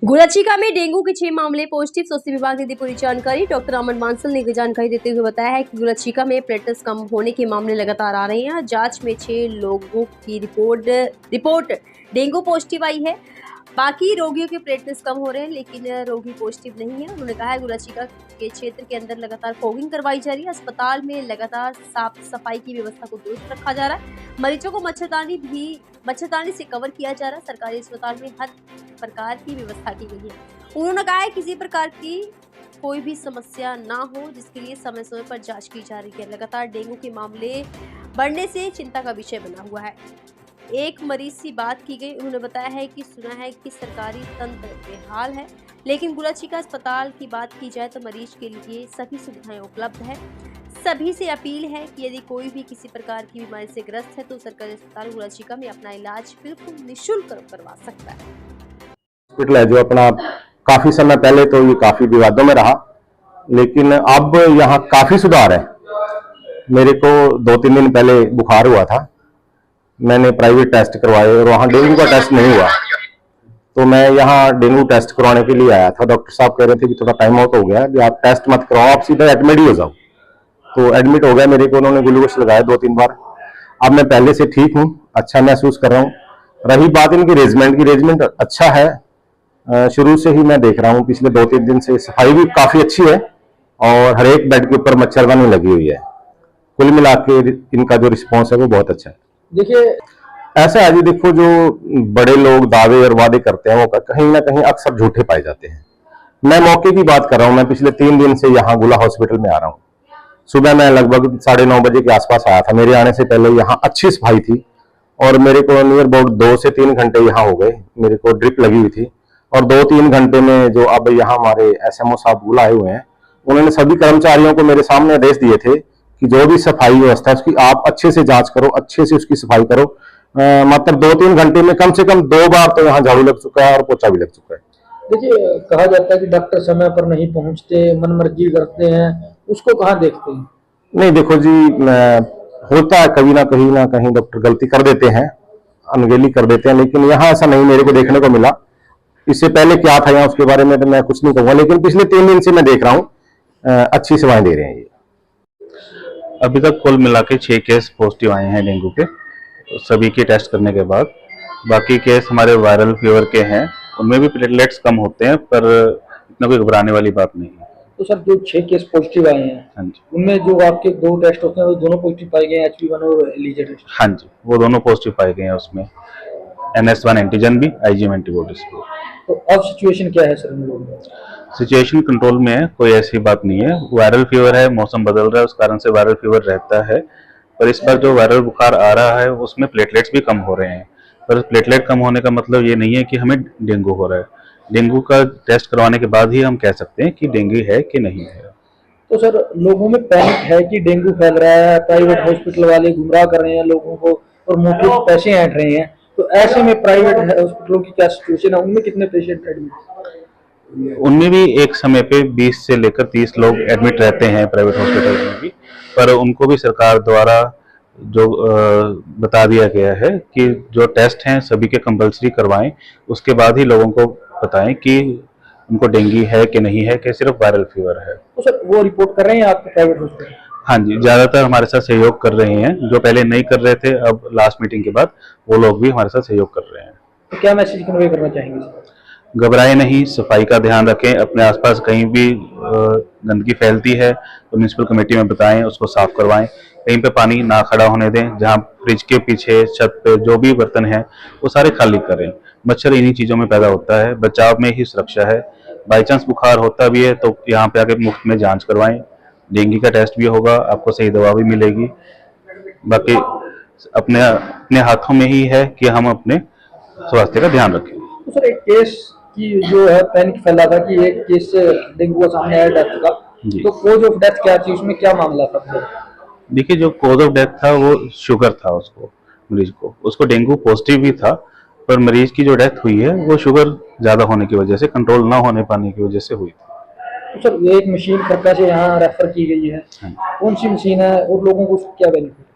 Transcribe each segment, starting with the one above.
गुलचिका में डेंगू के 6 मामले पॉजिटिव। स्वास्थ्य विभाग ने दी पूरी जानकारी। डॉक्टर अमन बांसल ने जानकारी देते हुए बताया है कि गुलचिका में प्लेटलेट्स कम होने के मामले लगातार आ रहे हैं। जांच में 6 लोगों की रिपोर्ट डेंगू पॉजिटिव आई है। बाकी रोगियों के प्लेटलेट्स कम हो रहे हैं, लेकिन रोगी पॉजिटिव नहीं है। उन्होंने कहा है गुलचिका के क्षेत्र के अंदर लगातार फॉगिंग करवाई जा रही है। अस्पताल में लगातार साफ सफाई की व्यवस्था को दुरुस्त रखा जा रहा है। मरीजों को मच्छरदानी से कवर किया जा रहा है। सरकारी अस्पताल में हर प्रकार की व्यवस्था की गई है। उन्होंने कहा है किसी प्रकार की कोई भी समस्या ना हो, जिसके लिए समय समय पर जांच की जा रही है। लगातार डेंगू के मामले बढ़ने से चिंता का विषय बना हुआ है। एक मरीज से बात की गई। उन्होंने बताया है कि सुना है कि सरकारी तंत्र बेहाल है, लेकिन गुलचिका अस्पताल की बात की जाए तो मरीज के लिए सभी सुविधाएं उपलब्ध है। सभी से अपील है कि यदि कोई भी किसी प्रकार की बीमारी से ग्रस्त है तो सरकारी अस्पताल गुलचिका में अपना इलाज बिल्कुल निःशुल्क करवा सकता है। हॉस्पिटल है जो अपना काफी समय पहले तो ये काफी विवादों में रहा, लेकिन अब यहाँ काफी सुधार है। मेरे को 2-3 दिन पहले बुखार हुआ था, मैंने प्राइवेट टेस्ट करवाए और वहाँ डेंगू का टेस्ट नहीं हुआ, तो मैं यहाँ डेंगू टेस्ट करवाने के लिए आया था। डॉक्टर साहब कह रहे थे कि थोड़ा टाइम आउट हो गया, आप टेस्ट मत कराओ, आप सीधा एडमिट ही हो जाओ। तो एडमिट हो गया, मेरे को उन्होंने ग्लूकोज लगाया 2-3 बार। अब मैं पहले से ठीक हूँ, अच्छा महसूस कर रहा हूँ। रही बात इनकी रेजमेंट अच्छा है। शुरू से ही मैं देख रहा हूँ, पिछले 2-3 दिन से सफाई भी काफी अच्छी है और हर एक बेड के ऊपर मच्छरदानी लगी हुई है। कुल मिला के इनका जो रिस्पॉन्स है वो बहुत अच्छा है। देखिए ऐसा है जी, देखो जो बड़े लोग दावे और वादे करते हैं वो कहीं ना कहीं अक्सर झूठे पाए जाते हैं। मैं मौके की बात कर रहा हूँ, मैं पिछले 3 दिन से यहाँ गुला हॉस्पिटल में आ रहा हूँ। सुबह मैं लगभग 9:30 बजे के आसपास आया था। मेरे आने से पहले यहाँ अच्छी सफाई थी और मेरे को नियर अबाउट 2 से 3 घंटे यहाँ हो गए। मेरे को ड्रिप लगी हुई थी और 2-3 घंटे में जो अब यहाँ हमारे SMO साहब गुला आए हुए हैं, उन्होंने सभी कर्मचारियों को मेरे सामने आदेश दिए थे कि जो भी सफाई व्यवस्था है उसकी आप अच्छे से जांच करो, अच्छे से उसकी सफाई करो। मतलब 2-3 घंटे में कम से कम 2 बार तो यहाँ झाड़ू लग चुका है और पोछा भी लग चुका है। देखिए, कहा जाता है कि डॉक्टर समय पर नहीं पहुंचते, मनमर्जी करते हैं, उसको कहाँ देखते हैं? नहीं देखो जी, होता है कभी ना कहीं डॉक्टर गलती कर देते हैं, अनगेली कर देते हैं, लेकिन यहाँ ऐसा नहीं मेरे को देखने को मिला। इससे पहले क्या था यहाँ उसके बारे में तो मैं कुछ नहीं कहूँगा, लेकिन पिछले 3 दिन से मैं देख रहा हूँ अच्छी सेवाएं दे रहे हैं ये। अभी तक कुल मिला के 6 केस पॉजिटिव आए हैं डेंगू के, सभी के टेस्ट करने के बाद। बाकी केस हमारे वायरल फीवर के हैं, उनमें भी प्लेटलेट्स कम होते हैं, पर इतना कोई घबराने वाली बात नहीं है। तो सर, जो 6 केस पॉजिटिव आए हैं, हाँ जी, उनमें जो आपके 2 टेस्ट होते हैं वो दोनों पॉजिटिव पाए गए हैं, HB1 और एलिजा टेस्ट? हाँ जी, वो दोनों पॉजिटिव पाए गए हैं। उसमें NS1 एंटीजन भी, IgM एंटीबॉडीज भी। तो अब सिचुएशन क्या है सर इन लोगों में? सिचुएशन कंट्रोल में है, कोई ऐसी बात नहीं है। वायरल फीवर है, मौसम बदल रहा है, उस कारण से वायरल फीवर रहता है, पर इस बार जो वायरल बुखार आ रहा है उसमें प्लेटलेट्स भी कम हो रहे हैं। पर प्लेटलेट कम होने का मतलब ये नहीं है कि हमें डेंगू हो रहा है। डेंगू का टेस्ट करवाने के बाद ही हम कह सकते हैं कि डेंगू है कि नहीं है। तो सर, लोगों में पैनिक है कि डेंगू फैल रहा है, प्राइवेट हॉस्पिटल वाले गुमराह कर रहे हैं लोगों को और मुफ्त में पैसे ऐंठ रहे हैं, तो ऐसे में प्राइवेट हॉस्पिटलों की क्या सिचुएशन है? उनमें कितने पेशेंट एडमिट? उनमें भी एक समय पे 20 से लेकर 30 लोग एडमिट रहते हैं प्राइवेट हॉस्पिटल में भी, पर उनको भी सरकार द्वारा जो बता दिया गया है कि जो टेस्ट हैं सभी के कंपलसरी करवाएं, उसके बाद ही लोगों को बताएं कि उनको डेंगू है कि नहीं है, कि सिर्फ वायरल फीवर है। तो सर, वो रिपोर्ट कर रहे हैं आपके प्राइवेट हॉस्पिटल? हाँ जी, ज्यादातर हमारे साथ सहयोग कर रहे हैं। जो पहले नहीं कर रहे थे, अब लास्ट मीटिंग के बाद वो लोग भी हमारे साथ सहयोग कर रहे हैं। तो क्या मैसेज कन्वे करना चाहेंगे सर? घबराए नहीं, सफाई का ध्यान रखें, अपने आसपास कहीं भी गंदगी फैलती है तो म्यूनिसिपल कमेटी में बताएं, उसको साफ करवाएं। कहीं पे पानी ना खड़ा होने दें, जहां फ्रिज के पीछे, छत पे जो भी बर्तन हैं वो सारे खाली करें। मच्छर इन्हीं चीज़ों में पैदा होता है, बचाव में ही सुरक्षा है। बाई चांस बुखार होता भी है तो यहाँ पे आके मुफ्त में जांच करवाएं, डेंगू का टेस्ट भी होगा, आपको सही दवा भी मिलेगी। बाकी अपने हाथों में ही है कि हम अपने स्वास्थ्य का ध्यान रखें। तो सर, एक केस की जो है पैनिक फैला था कि एक केस से डेंगू का सामने आया डेथ का, तो कॉज ऑफ डेथ क्या थी, उसमें क्या मामला था? देखिए, जो कॉज ऑफ डेथ था वो शुगर था। मरीज को उसको डेंगू पॉजिटिव भी था, पर मरीज की जो डेथ हुई है वो शुगर ज्यादा होने की वजह से, कंट्रोल ना होने पाने की वजह से हुई थी। तो सर, एक मशीन खर्चा से यहाँ रेफर की गई है, कौन सी मशीन है और लोगों को क्या बेनिफिट?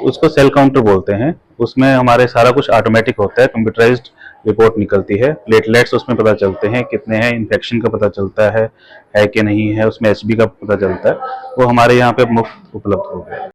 उसको सेल काउंटर बोलते हैं। उसमें हमारे सारा कुछ ऑटोमेटिक होता है, कंप्यूटराइज्ड रिपोर्ट निकलती है। प्लेटलेट्स उसमें पता चलते हैं कितने हैं, इन्फेक्शन का पता चलता है कि नहीं है, उसमें एचबी का पता चलता है। वो हमारे यहाँ पे मुफ्त उपलब्ध हो गया है।